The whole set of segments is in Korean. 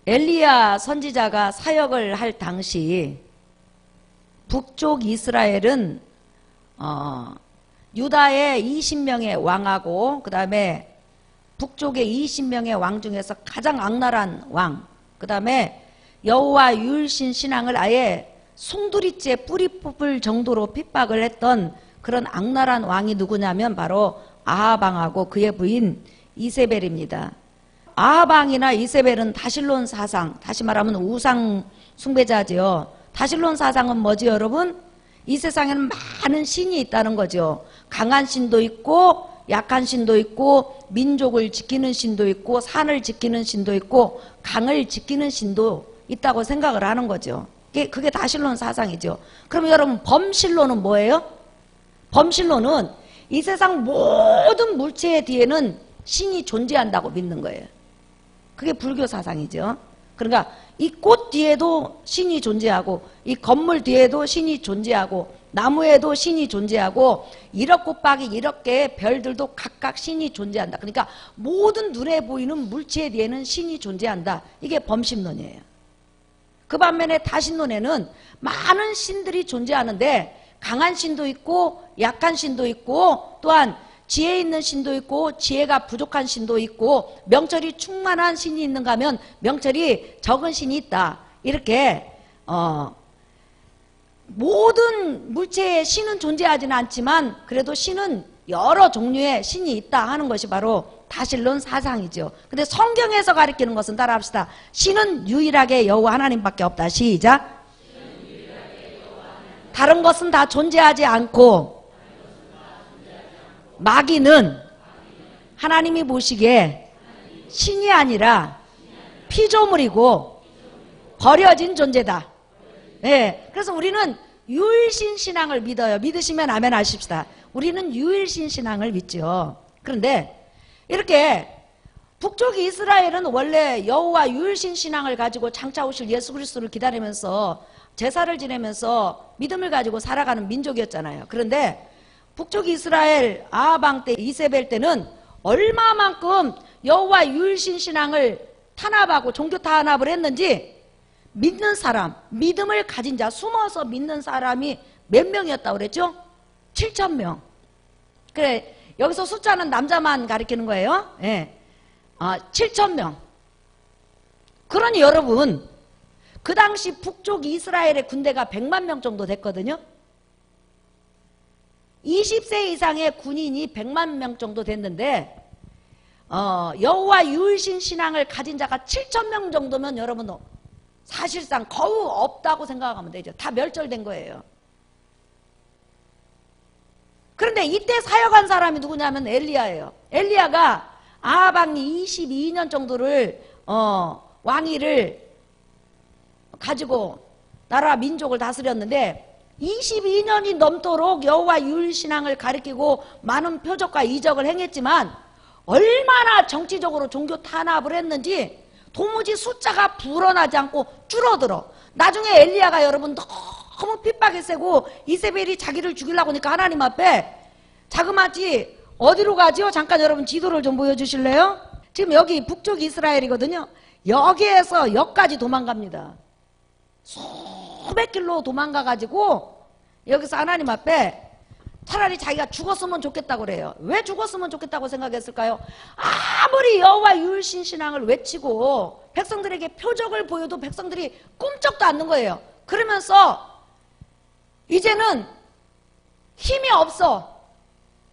엘리야 선지자가 사역을 할 당시 북쪽 이스라엘은 유다의 20명의 왕하고 그 다음에 북쪽의 20명의 왕 중에서 가장 악랄한 왕, 그 다음에 여호와 유일신 신앙을 아예 송두리째 뿌리 뽑을 정도로 핍박을 했던 그런 악랄한 왕이 누구냐면 바로 아합 왕하고 그의 부인 이세벨입니다. 아합 왕이나 이세벨은 다실론 사상, 다시 말하면 우상 숭배자지요. 다실론 사상은 뭐지 여러분? 이 세상에는 많은 신이 있다는 거죠. 강한 신도 있고 약한 신도 있고 민족을 지키는 신도 있고 산을 지키는 신도 있고 강을 지키는 신도 있다고 생각을 하는 거죠. 그게 다실론 사상이죠. 그럼 여러분 범실론은 뭐예요? 범실론은 이 세상 모든 물체의 뒤에는 신이 존재한다고 믿는 거예요. 그게 불교 사상이죠. 그러니까 이 꽃 뒤에도 신이 존재하고 이 건물 뒤에도 신이 존재하고 나무에도 신이 존재하고 이렇고박이 이렇게 별들도 각각 신이 존재한다. 그러니까 모든 눈에 보이는 물체 뒤에는 신이 존재한다. 이게 범신론이에요. 그 반면에 다신론에는 많은 신들이 존재하는데 강한 신도 있고 약한 신도 있고 또한 지혜 있는 신도 있고 지혜가 부족한 신도 있고 명철이 충만한 신이 있는가 하면 명철이 적은 신이 있다. 이렇게 모든 물체에 신은 존재하지는 않지만 그래도 신은 여러 종류의 신이 있다 하는 것이 바로 다실론 사상이죠. 근데 성경에서 가리키는 것은 따라합시다. 신은 유일하게 여호와 하나님밖에 없다. 시작. 다른 것은 다 존재하지 않고 마귀는 하나님이 보시기에 신이 아니라 피조물이고 버려진 존재다. 네, 그래서 우리는 유일신 신앙을 믿어요. 믿으시면 아멘 하십시다. 우리는 유일신 신앙을 믿죠. 그런데 이렇게 북쪽 이스라엘은 원래 여호와 유일신 신앙을 가지고 장차 오실 예수 그리스도를 기다리면서 제사를 지내면서 믿음을 가지고 살아가는 민족이었잖아요. 그런데 북쪽 이스라엘 아합 왕 때 이세벨 때는 얼마만큼 여호와 유일신 신앙을 탄압하고 종교 탄압을 했는지 믿는 사람, 믿음을 가진 자, 숨어서 믿는 사람이 몇 명이었다고 그랬죠? 7,000명. 그래, 여기서 숫자는 남자만 가리키는 거예요. 예. 7,000명. 그러니 여러분, 그 당시 북쪽 이스라엘의 군대가 100만 명 정도 됐거든요. 20세 이상의 군인이 100만 명 정도 됐는데 여호와 유일신 신앙을 가진 자가 7,000명 정도면 여러분 사실상 거의 없다고 생각하면 되죠. 다 멸절된 거예요. 그런데 이때 사역한 사람이 누구냐면 엘리야예요. 엘리야가 아합 왕이 22년 정도를 왕위를 가지고 나라 민족을 다스렸는데 22년이 넘도록 여호와 유일신앙을 가리키고 많은 표적과 이적을 행했지만 얼마나 정치적으로 종교 탄압을 했는지 도무지 숫자가 불어나지 않고 줄어들어. 나중에 엘리야가 여러분 너무 핍박이 세고 이세벨이 자기를 죽이려고 하니까 하나님 앞에 자그마치 어디로 가지요? 잠깐 여러분 지도를 좀 보여주실래요? 지금 여기 북쪽 이스라엘이거든요. 여기에서 여기까지 도망갑니다. 수백 킬로 도망가가지고 여기서 하나님 앞에 차라리 자기가 죽었으면 좋겠다고 그래요. 왜 죽었으면 좋겠다고 생각했을까요? 아무리 여호와 유일신 신앙을 외치고 백성들에게 표적을 보여도 백성들이 꿈쩍도 않는 거예요. 그러면서 이제는 힘이 없어.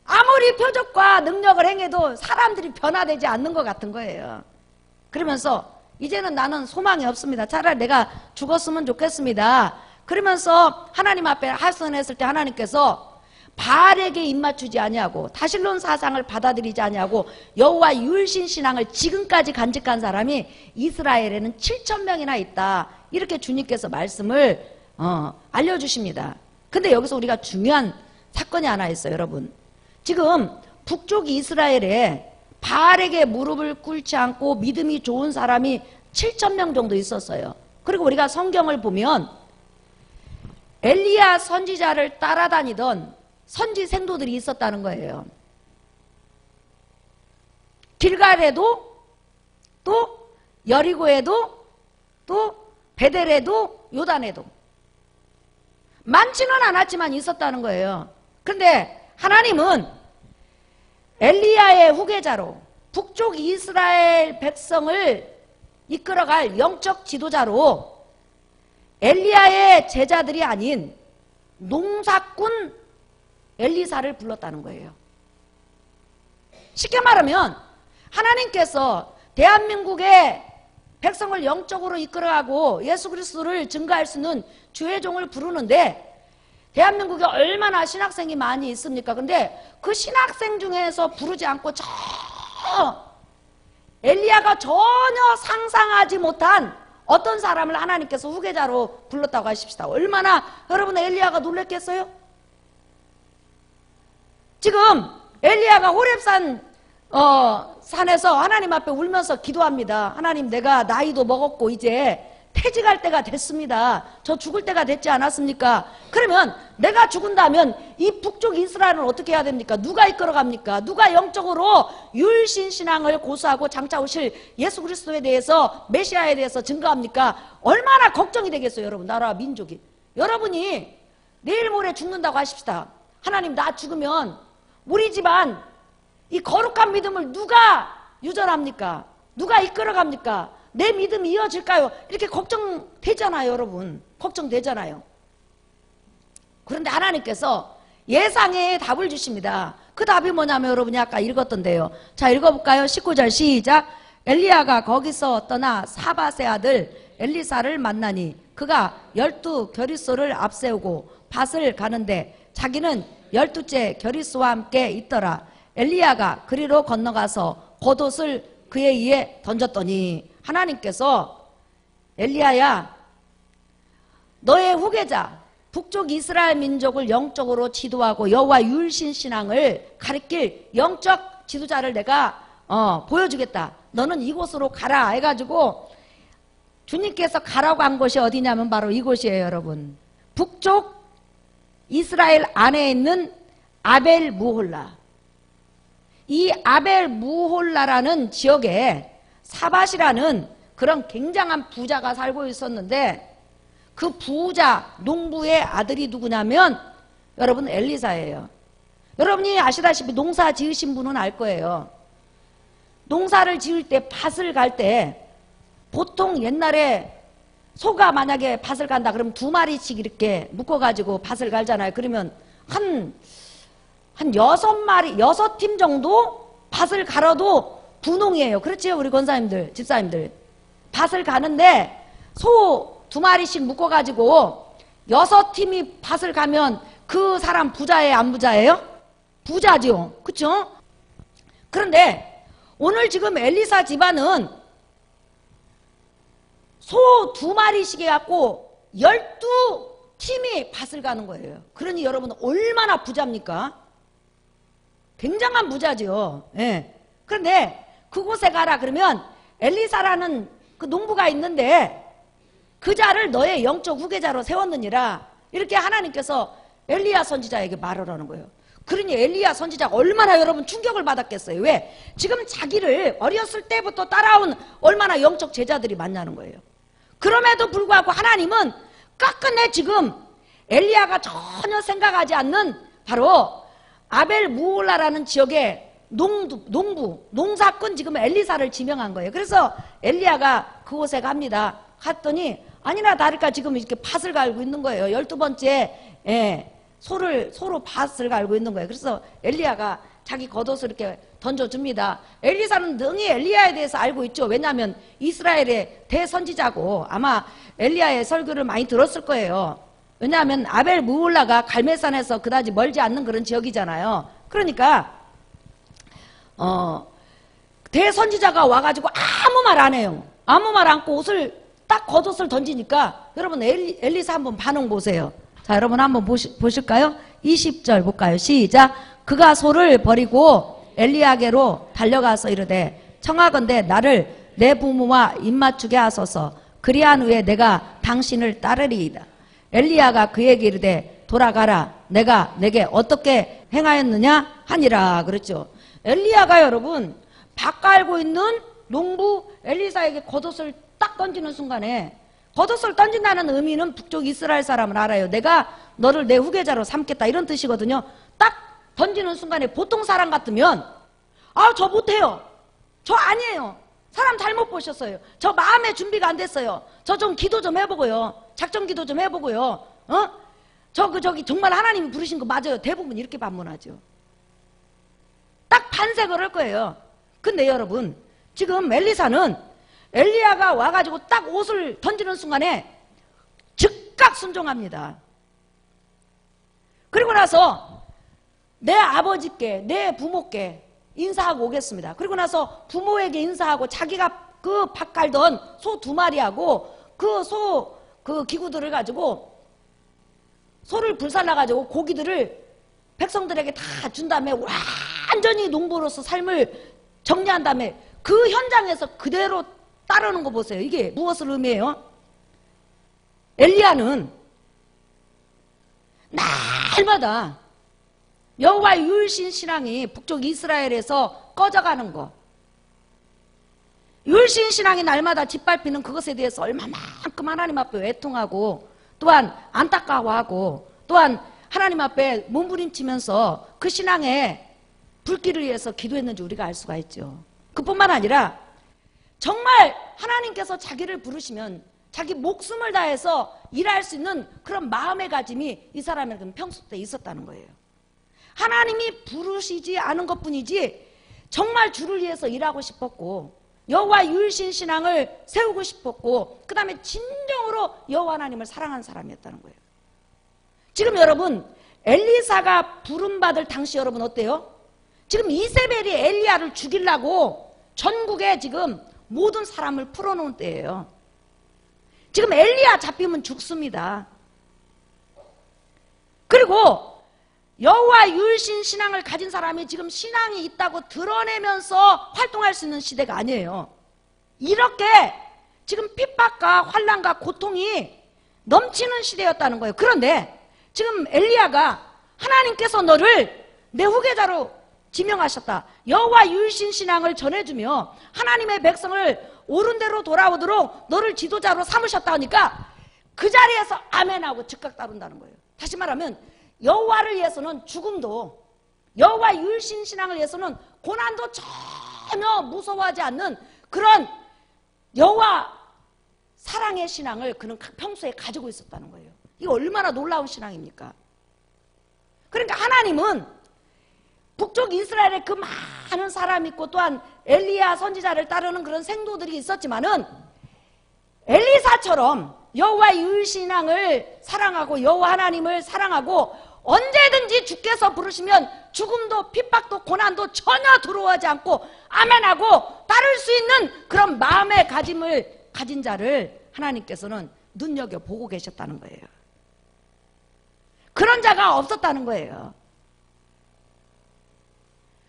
아무리 표적과 능력을 행해도 사람들이 변화되지 않는 것 같은 거예요. 그러면서 이제는 나는 소망이 없습니다. 차라리 내가 죽었으면 좋겠습니다. 그러면서 하나님 앞에 하선했을 때 하나님께서 바알에게 입맞추지 아니하고 다실론 사상을 받아들이지 아니하고 여호와 유일신 신앙을 지금까지 간직한 사람이 이스라엘에는 7,000명이나 있다. 이렇게 주님께서 말씀을 알려주십니다. 근데 여기서 우리가 중요한 사건이 하나 있어요. 여러분, 지금 북쪽 이스라엘에 바알에게 무릎을 꿇지 않고 믿음이 좋은 사람이 7,000명 정도 있었어요. 그리고 우리가 성경을 보면 엘리야 선지자를 따라다니던 선지 생도들이 있었다는 거예요. 길갈에도 또 여리고에도 또 베델에도 요단에도 많지는 않았지만 있었다는 거예요. 그런데 하나님은 엘리야의 후계자로 북쪽 이스라엘 백성을 이끌어갈 영적 지도자로 엘리야의 제자들이 아닌 농사꾼 엘리사를 불렀다는 거예요. 쉽게 말하면 하나님께서 대한민국의 백성을 영적으로 이끌어가고 예수 그리스도를 증거할 수 있는 주의 종을 부르는데 대한민국에 얼마나 신학생이 많이 있습니까? 근데 그 신학생 중에서 부르지 않고 저 엘리야가 전혀 상상하지 못한 어떤 사람을 하나님께서 후계자로 불렀다고 하십시다. 얼마나 여러분 엘리야가 놀랬겠어요? 지금 엘리야가 호렙산 산에서 하나님 앞에 울면서 기도합니다. 하나님, 내가 나이도 먹었고 이제 퇴직할 때가 됐습니다. 저 죽을 때가 됐지 않았습니까? 그러면 내가 죽은다면 이 북쪽 이스라엘은 어떻게 해야 됩니까? 누가 이끌어갑니까? 누가 영적으로 율신신앙을 고수하고 장차 오실 예수 그리스도에 대해서 메시아에 대해서 증거합니까? 얼마나 걱정이 되겠어요, 여러분. 나라와 민족이. 여러분이 내일 모레 죽는다고 하십시다. 하나님, 나 죽으면 우리 집안 이 거룩한 믿음을 누가 유전합니까? 누가 이끌어갑니까? 내 믿음이 이어질까요? 이렇게 걱정되잖아요, 여러분. 걱정되잖아요. 그런데 하나님께서 예상의 답을 주십니다. 그 답이 뭐냐면 여러분이 아까 읽었던데요. 자, 읽어볼까요? 19절 시작. 엘리야가 거기서 떠나 사밧의 아들 엘리사를 만나니 그가 12 겨리소를 앞세우고 밭을 가는데 자기는 12째 겨리소와 함께 있더라. 엘리야가 그리로 건너가서 겉옷을 그의 위에 던졌더니 하나님께서 엘리야야, 너의 후계자 북쪽 이스라엘 민족을 영적으로 지도하고 여호와 율신신앙을 가리킬 영적 지도자를 내가 보여주겠다. 너는 이곳으로 가라 해가지고 주님께서 가라고 한 곳이 어디냐면 바로 이곳이에요, 여러분. 북쪽 이스라엘 안에 있는 아벨 무홀라. 이 아벨 무홀라라는 지역에 사밧이라는 그런 굉장한 부자가 살고 있었는데 그 부자 농부의 아들이 누구냐면 여러분 엘리사예요. 여러분이 아시다시피 농사 지으신 분은 알 거예요. 농사를 지을 때 밭을 갈 때 보통 옛날에 소가 만약에 밭을 간다 그러면 2마리씩 이렇게 묶어가지고 밭을 갈잖아요. 그러면 한 6마리, 6팀 정도 밭을 갈아도 분홍이에요. 그렇지요, 우리 권사님들, 집사님들. 밭을 가는데 소 2마리씩 묶어가지고 6팀이 밭을 가면 그 사람 부자예요, 안 부자예요? 부자죠. 그쵸? 그런데 오늘 지금 엘리사 집안은 소 2마리씩 해갖고 12팀이 밭을 가는 거예요. 그러니 여러분 얼마나 부자입니까? 굉장한 부자죠. 예. 그런데 그곳에 가라 그러면 엘리사라는 그 농부가 있는데 그 자를 너의 영적 후계자로 세웠느니라 이렇게 하나님께서 엘리야 선지자에게 말을 하는 거예요. 그러니 엘리야 선지자가 얼마나 여러분 충격을 받았겠어요. 왜? 지금 자기를 어렸을 때부터 따라온 얼마나 영적 제자들이 많냐는 거예요. 그럼에도 불구하고 하나님은 끝끝내 지금 엘리야가 전혀 생각하지 않는 바로 아벨 무홀라라는 지역의 농사꾼 지금 엘리사를 지명한 거예요. 그래서 엘리야가 그곳에 갑니다. 갔더니 아니나 다를까 지금 이렇게 밭을 갈고 있는 거예요. 12번째 소로 밭을 갈고 있는 거예요. 그래서 엘리야가 자기 겉옷을 이렇게 던져줍니다. 엘리사는 능히 엘리야에 대해서 알고 있죠. 왜냐하면 이스라엘의 대선지자고 아마 엘리야의 설교를 많이 들었을 거예요. 왜냐하면 아벨 무홀라가 갈멜산에서 그다지 멀지 않는 그런 지역이잖아요. 그러니까 대선지자가 와가지고 아무 말 안 해요. 아무 말 않고 옷을 딱 겉옷을 던지니까 여러분 엘리사 한번 반응 보세요. 자, 여러분 한번 보실까요? 20절 볼까요? 시작. 그가 소를 버리고 엘리야게로 달려가서 이르되 청하건대 나를 내 부모와 입맞추게 하소서. 그리한 후에 내가 당신을 따르리이다. 엘리야가 그에게 이르되 돌아가라. 내가 내게 어떻게 행하였느냐 하니라. 그랬죠. 엘리야가 여러분 밭 갈고 있는 농부 엘리사에게 겉옷을 딱 던지는 순간에 겉옷을 던진다는 의미는 북쪽 이스라엘 사람은 알아요. 내가 너를 내 후계자로 삼겠다 이런 뜻이거든요. 딱 던지는 순간에 보통 사람 같으면 아, 저 못해요. 저 아니에요. 사람 잘못 보셨어요. 저 마음의 준비가 안 됐어요. 저 좀 기도 좀 해보고요. 작전 기도 좀 해보고요. 저기 정말 하나님이 부르신 거 맞아요. 대부분 이렇게 반문하죠. 딱 반색을 할 거예요. 근데 여러분, 지금 엘리사는 엘리야가 와가지고 딱 옷을 던지는 순간에 즉각 순종합니다. 그리고 나서 내 아버지께, 내 부모께 인사하고 오겠습니다. 그리고 나서 부모에게 인사하고 자기가 그 밥 갈던 소 2마리하고 그 기구들을 가지고 소를 불살라가지고 고기들을 백성들에게 다 준 다음에 완전히 농부로서 삶을 정리한 다음에 그 현장에서 그대로 따르는 거 보세요. 이게 무엇을 의미해요? 엘리야는 날마다 여호와의 유일신 신앙이 북쪽 이스라엘에서 꺼져가는 거, 유일신 신앙이 날마다 짓밟히는 그것에 대해서 얼마만큼 하나님 앞에 애통하고 또한 안타까워하고 또한 하나님 앞에 몸부림치면서 그 신앙의 불길을 위해서 기도했는지 우리가 알 수가 있죠. 그뿐만 아니라 정말 하나님께서 자기를 부르시면 자기 목숨을 다해서 일할 수 있는 그런 마음의 가짐이 이 사람에게는 평소 때 있었다는 거예요. 하나님이 부르시지 않은 것뿐이지 정말 주를 위해서 일하고 싶었고 여호와 유일신 신앙을 세우고 싶었고 그 다음에 진정으로 여호와 하나님을 사랑하는 사람이었다는 거예요. 지금 여러분 엘리사가 부름받을 당시 여러분 어때요? 지금 이세벨이 엘리야를 죽이려고 전국에 지금 모든 사람을 풀어놓은 때예요. 지금 엘리야 잡히면 죽습니다. 그리고 여호와 유일신 신앙을 가진 사람이 지금 신앙이 있다고 드러내면서 활동할 수 있는 시대가 아니에요. 이렇게 지금 핍박과 환난과 고통이 넘치는 시대였다는 거예요. 그런데 지금 엘리야가 하나님께서 너를 내 후계자로 지명하셨다. 여호와 유일신 신앙을 전해주며 하나님의 백성을 옳은 대로 돌아오도록 너를 지도자로 삼으셨다 하니까 그 자리에서 아멘하고 즉각 따른다는 거예요. 다시 말하면 여호와를 위해서는 죽음도 여호와 유일신 신앙을 위해서는 고난도 전혀 무서워하지 않는 그런 여호와 사랑의 신앙을 그는 평소에 가지고 있었다는 거예요. 이게 얼마나 놀라운 신앙입니까? 그러니까 하나님은 북쪽 이스라엘에 그 많은 사람이 있고 또한 엘리야 선지자를 따르는 그런 생도들이 있었지만은 엘리사처럼 여호와 유일신앙을 사랑하고 여호와 하나님을 사랑하고 언제든지 주께서 부르시면 죽음도 핍박도 고난도 전혀 두려워하지 않고 아멘하고 따를 수 있는 그런 마음의 가짐을 가진 자를 하나님께서는 눈여겨보고 계셨다는 거예요. 그런 자가 없었다는 거예요.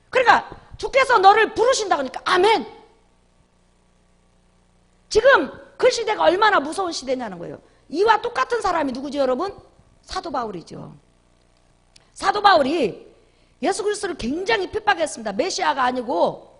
그러니까 주께서 너를 부르신다 그러니까 아멘. 지금 그 시대가 얼마나 무서운 시대냐는 거예요. 이와 똑같은 사람이 누구죠 여러분? 사도 바울이죠. 사도 바울이 예수 그리스도를 굉장히 핍박했습니다. 메시아가 아니고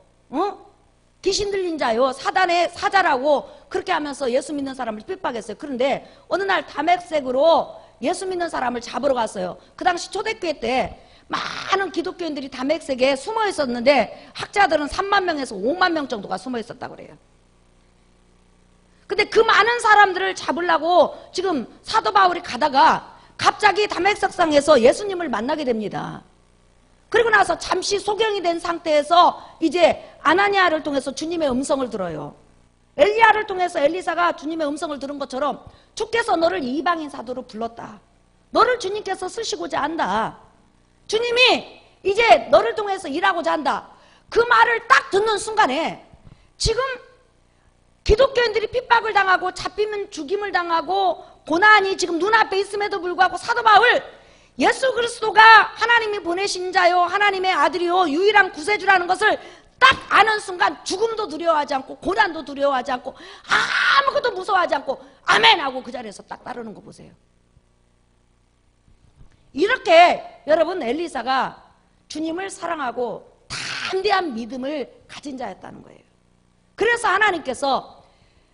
귀신 들린 자요 사단의 사자라고 그렇게 하면서 예수 믿는 사람을 핍박했어요. 그런데 어느 날 담액색으로 예수 믿는 사람을 잡으러 갔어요. 그 당시 초대교회 때 많은 기독교인들이 담액색에 숨어 있었는데 학자들은 3만 명에서 5만 명 정도가 숨어 있었다고 그래요. 근데 그 많은 사람들을 잡으려고 지금 사도 바울이 가다가 갑자기 담액석상에서 예수님을 만나게 됩니다. 그리고 나서 잠시 소경이 된 상태에서 이제 아나니아를 통해서 주님의 음성을 들어요. 엘리야를 통해서 엘리사가 주님의 음성을 들은 것처럼 주께서 너를 이방인 사도로 불렀다. 너를 주님께서 쓰시고자 한다. 주님이 이제 너를 통해서 일하고자 한다. 그 말을 딱 듣는 순간에 지금 기독교인들이 핍박을 당하고 잡히면 죽임을 당하고 고난이 지금 눈앞에 있음에도 불구하고 사도 바울 예수 그리스도가 하나님이 보내신 자요 하나님의 아들이요 유일한 구세주라는 것을 딱 아는 순간 죽음도 두려워하지 않고 고난도 두려워하지 않고 아무것도 무서워하지 않고 아멘 하고 그 자리에서 딱 따르는 거 보세요. 이렇게 여러분 엘리사가 주님을 사랑하고 담대한 믿음을 가진 자였다는 거예요. 그래서 하나님께서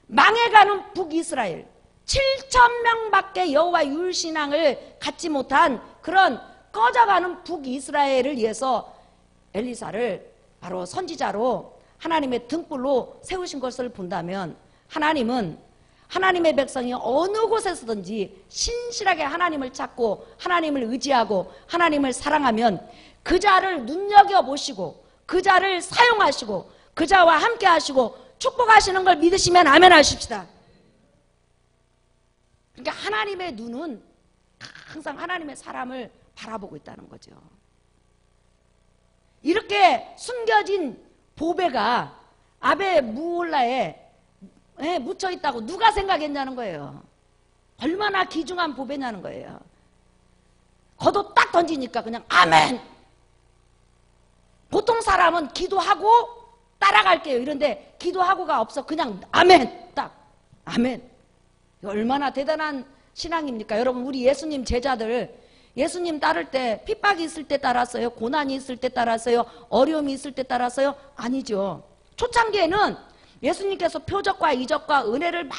망해가는 북이스라엘 7천 명밖에 여호와 율신앙을 갖지 못한 그런 꺼져가는 북이스라엘을 위해서 엘리사를 바로 선지자로 하나님의 등불로 세우신 것을 본다면, 하나님은 하나님의 백성이 어느 곳에서든지 신실하게 하나님을 찾고 하나님을 의지하고 하나님을 사랑하면 그 자를 눈여겨보시고 그 자를 사용하시고 그 자와 함께 하시고 축복하시는 걸 믿으시면 아멘 하십시다. 그러니까 하나님의 눈은 항상 하나님의 사람을 바라보고 있다는 거죠. 이렇게 숨겨진 보배가 아베 무올라에 묻혀 있다고 누가 생각했냐는 거예요. 얼마나 귀중한 보배냐는 거예요. 겉옷 딱 던지니까 그냥 아멘. 보통 사람은 기도하고 따라갈게요 이런데 기도하고가 없어. 그냥 아멘. 딱 아멘. 얼마나 대단한 신앙입니까? 여러분, 우리 예수님 제자들 예수님 따를 때 핍박이 있을 때 따랐어요? 고난이 있을 때 따랐어요? 어려움이 있을 때 따랐어요? 아니죠. 초창기에는 예수님께서 표적과 이적과 은혜를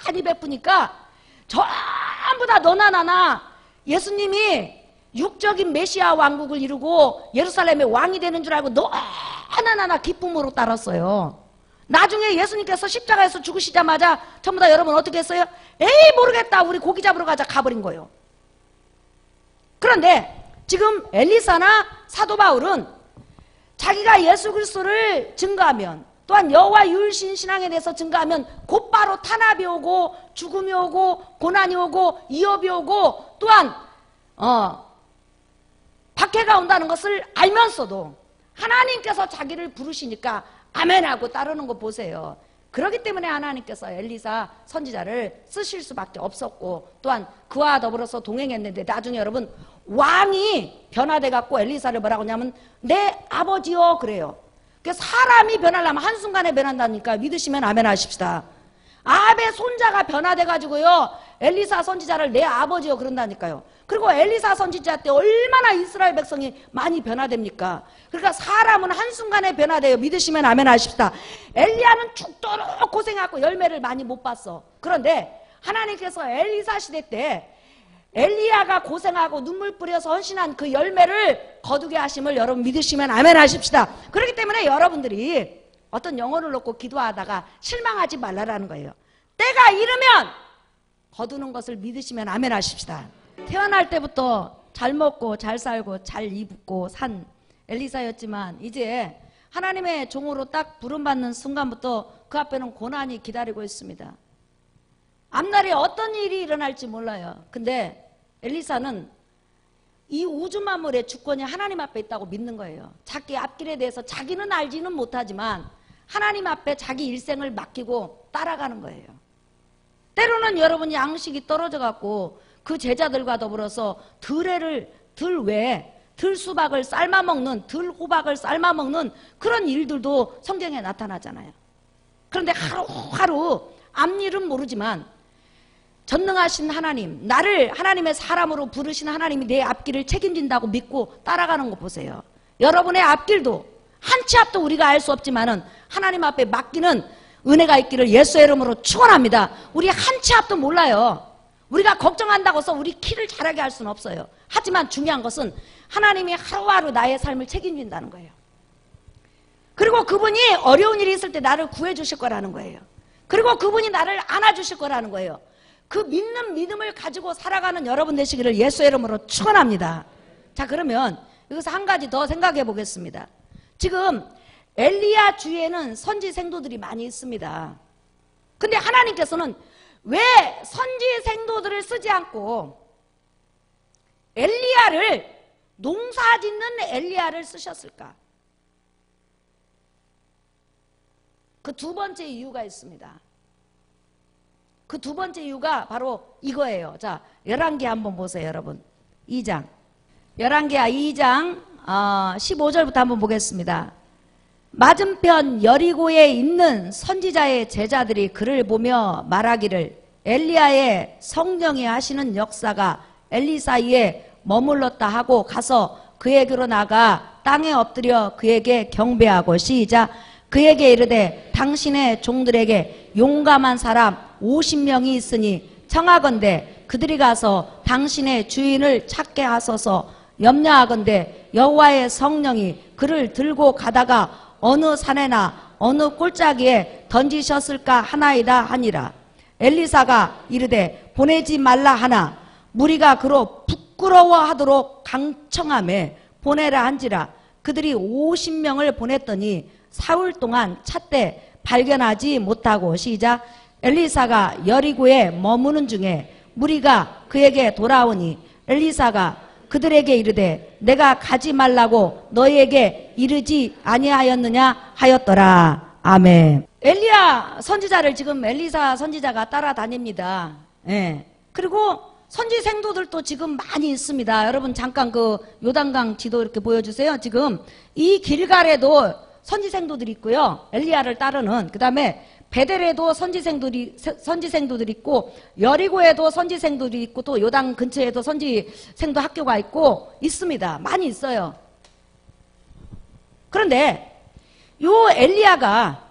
많이 베푸니까 전부 다 너나 나나 예수님이 육적인 메시아 왕국을 이루고 예루살렘의 왕이 되는 줄 알고 너나 나나 기쁨으로 따랐어요. 나중에 예수님께서 십자가에서 죽으시자마자 전부 다 여러분 어떻게 했어요? 에이 모르겠다 우리 고기 잡으러 가자 가버린 거예요. 그런데 지금 엘리사나 사도 바울은 자기가 예수 그리스도를 증거하면, 또한 여호와 율신 신앙에 대해서 증거하면 곧바로 탄압이 오고 죽음이 오고 고난이 오고 위협이 오고 또한 박해가 온다는 것을 알면서도 하나님께서 자기를 부르시니까 아멘하고 따르는 거 보세요. 그렇기 때문에 하나님께서 엘리사 선지자를 쓰실 수밖에 없었고, 또한 그와 더불어서 동행했는데 나중에 여러분 왕이 변화돼 갖고 엘리사를 뭐라고 하냐면 내 아버지요 그래요. 사람이 변하려면 한순간에 변한다니까 믿으시면 아멘 하십시다. 아합의 손자가 변화돼 가지고요 엘리사 선지자를 내 아버지요 그런다니까요. 그리고 엘리사 선지자 때 얼마나 이스라엘 백성이 많이 변화됩니까? 그러니까 사람은 한순간에 변화돼요. 믿으시면 아멘 하십시다. 엘리야는 죽도록 고생하고 열매를 많이 못 봤어. 그런데 하나님께서 엘리사 시대 때 엘리야가 고생하고 눈물 뿌려서 헌신한 그 열매를 거두게 하심을 여러분 믿으시면 아멘 하십시다. 그렇기 때문에 여러분들이 어떤 영혼을 놓고 기도하다가 실망하지 말라라는 거예요. 때가 이르면 거두는 것을 믿으시면 아멘 하십시다. 태어날 때부터 잘 먹고 잘 살고 잘 입고 산 엘리사였지만 이제 하나님의 종으로 딱 부름받는 순간부터 그 앞에는 고난이 기다리고 있습니다. 앞날에 어떤 일이 일어날지 몰라요. 근데 엘리사는 이 우주 만물의 주권이 하나님 앞에 있다고 믿는 거예요. 자기 앞길에 대해서 자기는 알지는 못하지만 하나님 앞에 자기 일생을 맡기고 따라가는 거예요. 때로는 여러분 양식이 떨어져 갖고 그 제자들과 더불어서 들수박을 삶아먹는, 들호박을 삶아먹는 그런 일들도 성경에 나타나잖아요. 그런데 하루하루 앞일은 모르지만 전능하신 하나님, 나를 하나님의 사람으로 부르신 하나님이 내 앞길을 책임진다고 믿고 따라가는 거 보세요. 여러분의 앞길도 한 치 앞도 우리가 알 수 없지만은 하나님 앞에 맡기는 은혜가 있기를 예수의 이름으로 축원합니다. 우리 한 치 앞도 몰라요. 우리가 걱정한다고 해서 우리 키를 자라게 할 수는 없어요. 하지만 중요한 것은 하나님이 하루하루 나의 삶을 책임진다는 거예요. 그리고 그분이 어려운 일이 있을 때 나를 구해주실 거라는 거예요. 그리고 그분이 나를 안아주실 거라는 거예요. 그 믿는 믿음을 가지고 살아가는 여러분 되시기를 예수의 이름으로 축원합니다. 자, 그러면 여기서 한 가지 더 생각해 보겠습니다. 지금 엘리야 주위에는 선지 생도들이 많이 있습니다. 근데 하나님께서는 왜 선지 생도들을 쓰지 않고 엘리야를, 농사 짓는 엘리야를 쓰셨을까? 그 두 번째 이유가 있습니다. 그 두 번째 이유가 바로 이거예요. 자, 열왕기하 한번 보세요, 여러분. 2장. 열왕기하 2장 15절부터 한번 보겠습니다. 맞은편 여리고에 있는 선지자의 제자들이 그를 보며 말하기를 엘리야의 성령이 하시는 역사가 엘리사에 머물렀다 하고 가서 그에게로 나가 땅에 엎드려 그에게 경배하고 시작. 그에게 이르되 당신의 종들에게 용감한 사람 50명이 있으니 청하건대 그들이 가서 당신의 주인을 찾게 하소서. 염려하건대 여호와의 성령이 그를 들고 가다가 어느 산에나 어느 골짜기에 던지셨을까 하나이다 하니라. 엘리사가 이르되 보내지 말라 하나 무리가 그로 부끄러워하도록 강청하매 보내라 한지라. 그들이 50명을 보냈더니 사흘 동안 찾되 발견하지 못하고 시작. 엘리사가 여리고에 머무는 중에 무리가 그에게 돌아오니 엘리사가 그들에게 이르되 내가 가지 말라고 너희에게 이르지 아니하였느냐 하였더라. 아멘. 엘리야 선지자를 지금 엘리사 선지자가 따라다닙니다. 예. 그리고 선지 생도들도 지금 많이 있습니다. 여러분 잠깐 그 요단강 지도 이렇게 보여주세요. 지금 이 길갈에도 선지 생도들이 있고요. 엘리야를 따르는. 그 다음에 베델에도 선지생들이 있고, 여리고에도 선지생들이 있고, 또 요단 근처에도 선지생도 학교가 있고 있습니다. 많이 있어요. 그런데 요 엘리야가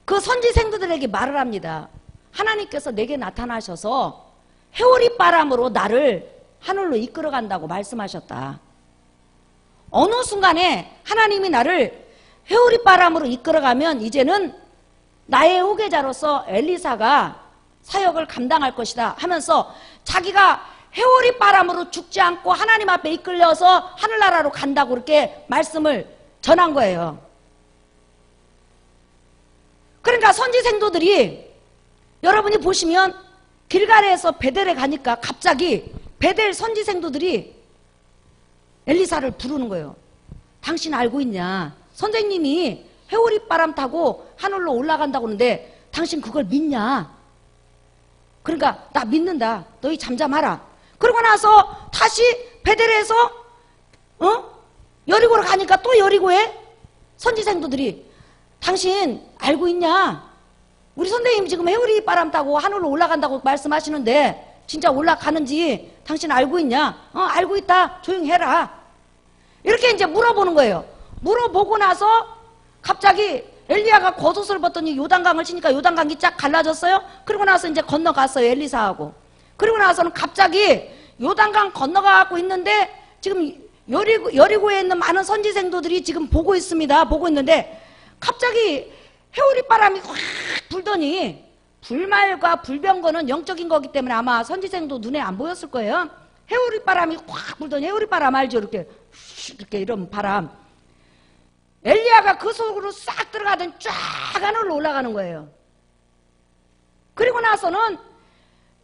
그 선지생들에게 말을 합니다. 하나님께서 내게 나타나셔서 해오리 바람으로 나를 하늘로 이끌어 간다고 말씀하셨다. 어느 순간에 하나님이 나를 해오리 바람으로 이끌어가면 이제는 나의 후계자로서 엘리사가 사역을 감당할 것이다 하면서 자기가 해오리 바람으로 죽지 않고 하나님 앞에 이끌려서 하늘나라로 간다고 그렇게 말씀을 전한 거예요. 그러니까 선지생도들이 여러분이 보시면 길갈에서 베델에 가니까 갑자기 베델 선지생도들이 엘리사를 부르는 거예요. 당신 알고 있냐? 선생님이 해오리 바람 타고 하늘로 올라간다고 하는데 당신 그걸 믿냐? 그러니까 나 믿는다. 너희 잠잠하라. 그러고 나서 다시 베델에서 여리고로 가니까 또 여리고에 선지생도들이 당신 알고 있냐? 우리 선생님 지금 해오리 바람 타고 하늘로 올라간다고 말씀하시는데 진짜 올라가는지 당신 알고 있냐? 알고 있다. 조용히 해라. 이렇게 이제 물어보는 거예요. 물어보고 나서 갑자기 엘리야가 겉옷을 벗더니 요단강을 치니까 요단강이 쫙 갈라졌어요. 그리고 나서 이제 건너갔어요. 엘리사하고. 그리고 나서는 갑자기 요단강 건너가고 있는데 지금 여리고에 있는 많은 선지생도들이 지금 보고 있습니다. 보고 있는데 갑자기 해오리 바람이 확 불더니 불말과 불병거는 영적인 거기 때문에 아마 선지생도 눈에 안 보였을 거예요. 해오리 바람이 확 불더니 해오리 바람 알죠? 이렇게 이런 바람. 엘리야가 그 속으로 싹 들어가더니 쫙 하늘로 올라가는 거예요. 그리고 나서는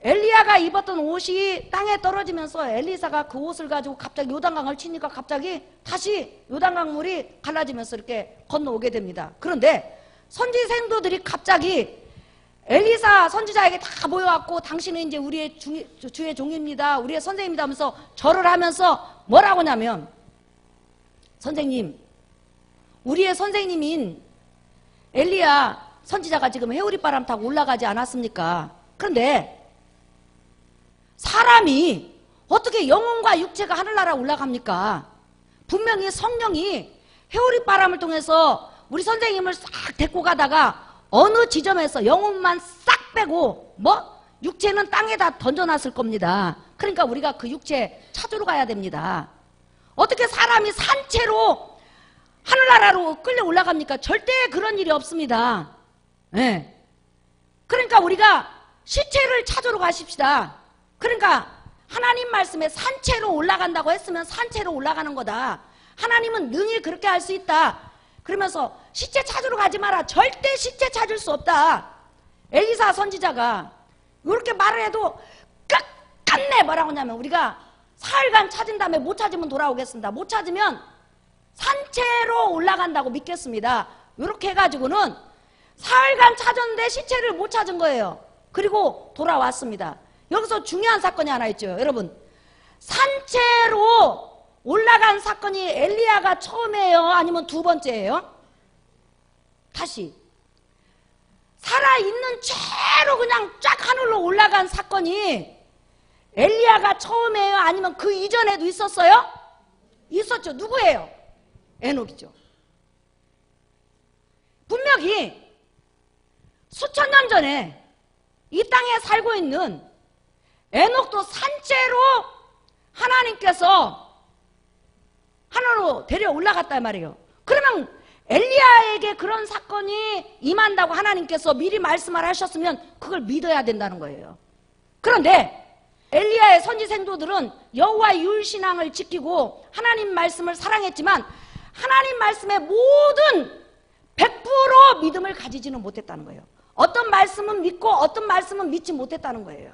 엘리야가 입었던 옷이 땅에 떨어지면서 엘리사가 그 옷을 가지고 갑자기 요단강을 치니까 갑자기 다시 요단강 물이 갈라지면서 이렇게 건너오게 됩니다. 그런데 선지생도들이 갑자기 엘리사 선지자에게 다 모여갖고 당신은 이제 우리의 주의 종입니다. 우리의 선생님이다 하면서 절을 하면서 뭐라고 하냐면 선생님 우리의 선생님인 엘리야 선지자가 지금 해오리 바람 타고 올라가지 않았습니까? 그런데 사람이 어떻게 영혼과 육체가 하늘나라 올라갑니까? 분명히 성령이 해오리 바람을 통해서 우리 선생님을 싹 데리고 가다가 어느 지점에서 영혼만 싹 빼고 육체는 땅에다 던져놨을 겁니다. 그러니까 우리가 그 육체 찾으러 가야 됩니다. 어떻게 사람이 산채로 하늘나라로 끌려 올라갑니까? 절대 그런 일이 없습니다. 네. 그러니까 우리가 시체를 찾으러 가십시다. 그러니까 하나님 말씀에 산채로 올라간다고 했으면 산채로 올라가는 거다. 하나님은 능히 그렇게 할 수 있다. 그러면서 시체 찾으러 가지 마라. 절대 시체 찾을 수 없다. 엘리사 선지자가 이렇게 말을 해도 끝끝내 뭐라고 하냐면 우리가 사흘간 찾은 다음에 못 찾으면 돌아오겠습니다. 못 찾으면 산채로 올라간다고 믿겠습니다. 이렇게 해가지고는 사흘간 찾았는데 시체를 못 찾은 거예요. 그리고 돌아왔습니다. 여기서 중요한 사건이 하나 있죠. 여러분 산채로 올라간 사건이 엘리야가 처음이에요? 아니면 두 번째예요? 다시 살아있는 채로 그냥 쫙 하늘로 올라간 사건이 엘리야가 처음이에요? 아니면 그 이전에도 있었어요? 있었죠. 누구예요? 에녹이죠. 분명히 수천 년 전에 이 땅에 살고 있는 에녹도 산채로 하나님께서 하늘로 데려 올라갔단 말이에요. 그러면 엘리야에게 그런 사건이 임한다고 하나님께서 미리 말씀을 하셨으면 그걸 믿어야 된다는 거예요. 그런데 엘리야의 선지 생도들은 여호와의 율신앙을 지키고 하나님 말씀을 사랑했지만 하나님 말씀의 모든 100% 믿음을 가지지는 못했다는 거예요. 어떤 말씀은 믿고 어떤 말씀은 믿지 못했다는 거예요.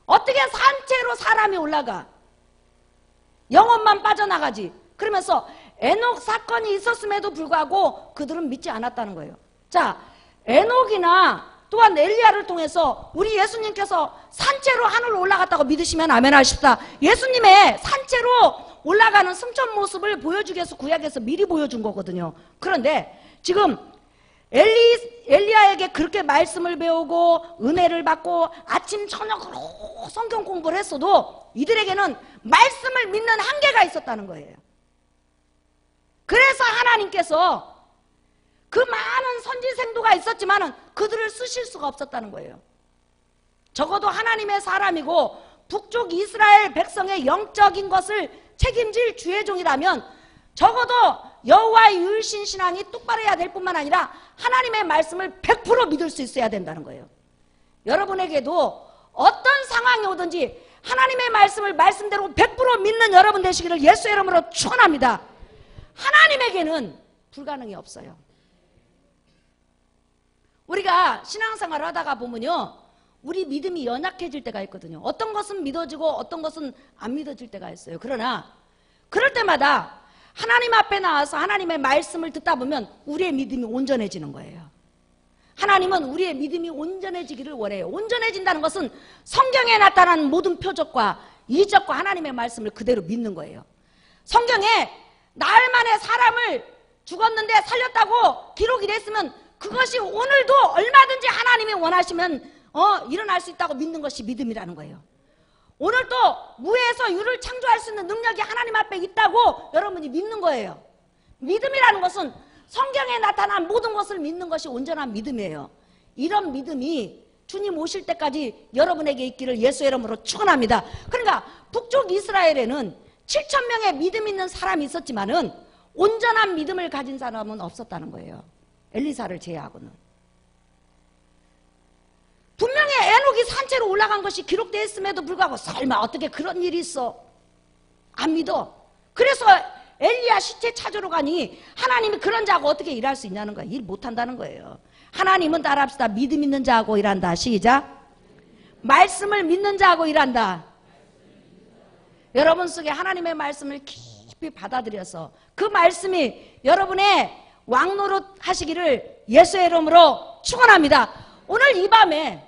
어떻게 산채로 사람이 올라가? 영혼만 빠져나가지. 그러면서 에녹 사건이 있었음에도 불구하고 그들은 믿지 않았다는 거예요. 자, 에녹이나 또한 엘리야를 통해서 우리 예수님께서 산채로 하늘로 올라갔다고 믿으시면 아멘 하십시다. 예수님의 산채로 올라가는 승천 모습을 보여주기 위해서 구약에서 미리 보여준 거거든요. 그런데 지금 엘리야에게 그렇게 말씀을 배우고 은혜를 받고 아침 저녁으로 성경 공부를 했어도 이들에게는 말씀을 믿는 한계가 있었다는 거예요. 그래서 하나님께서 그 많은 선지 생도가 있었지만은 그들을 쓰실 수가 없었다는 거예요. 적어도 하나님의 사람이고 북쪽 이스라엘 백성의 영적인 것을 책임질 주의 종이라면 적어도 여호와의 율신 신앙이 똑바로야 될 뿐만 아니라 하나님의 말씀을 100% 믿을 수 있어야 된다는 거예요. 여러분에게도 어떤 상황이 오든지 하나님의 말씀을 말씀대로 100% 믿는 여러분 되시기를 예수의 이름으로 축원합니다. 하나님에게는 불가능이 없어요. 우리가 신앙생활을 하다가 보면요, 우리 믿음이 연약해질 때가 있거든요. 어떤 것은 믿어지고 어떤 것은 안 믿어질 때가 있어요. 그러나 그럴 때마다 하나님 앞에 나와서 하나님의 말씀을 듣다 보면 우리의 믿음이 온전해지는 거예요. 하나님은 우리의 믿음이 온전해지기를 원해요. 온전해진다는 것은 성경에 나타난 모든 표적과 이적과 하나님의 말씀을 그대로 믿는 거예요. 성경에 나흘 만에 사람을 죽었는데 살렸다고 기록이 됐으면 그것이 오늘도 얼마든지 하나님이 원하시면 일어날 수 있다고 믿는 것이 믿음이라는 거예요. 오늘도 무에서 유를 창조할 수 있는 능력이 하나님 앞에 있다고 여러분이 믿는 거예요. 믿음이라는 것은 성경에 나타난 모든 것을 믿는 것이 온전한 믿음이에요. 이런 믿음이 주님 오실 때까지 여러분에게 있기를 예수의 이름으로 축원합니다. 그러니까 북쪽 이스라엘에는 7,000명의 믿음 있는 사람이 있었지만은 온전한 믿음을 가진 사람은 없었다는 거예요. 엘리사를 제외하고는. 분명히 에녹이 산채로 올라간 것이 기록되어 있음에도 불구하고 설마 어떻게 그런 일이 있어? 안 믿어. 그래서 엘리야 시체 찾으러 가니 하나님이 그런 자하고 어떻게 일할 수 있냐는 거야. 일 못한다는 거예요. 하나님은 따라합시다. 믿음 있는 자하고 일한다. 시작. 말씀을 믿는 자하고 일한다. 여러분 속에 하나님의 말씀을 깊이 받아들여서 그 말씀이 여러분의 왕노릇 하시기를 예수의 이름으로 축원합니다. 오늘 이 밤에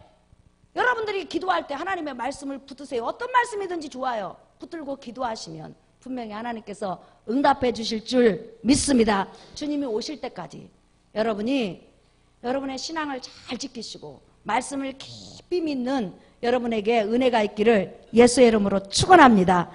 여러분들이 기도할 때 하나님의 말씀을 붙드세요. 어떤 말씀이든지 좋아요. 붙들고 기도하시면 분명히 하나님께서 응답해 주실 줄 믿습니다. 주님이 오실 때까지 여러분이 여러분의 신앙을 잘 지키시고 말씀을 깊이 믿는 여러분에게 은혜가 있기를 예수의 이름으로 축원합니다.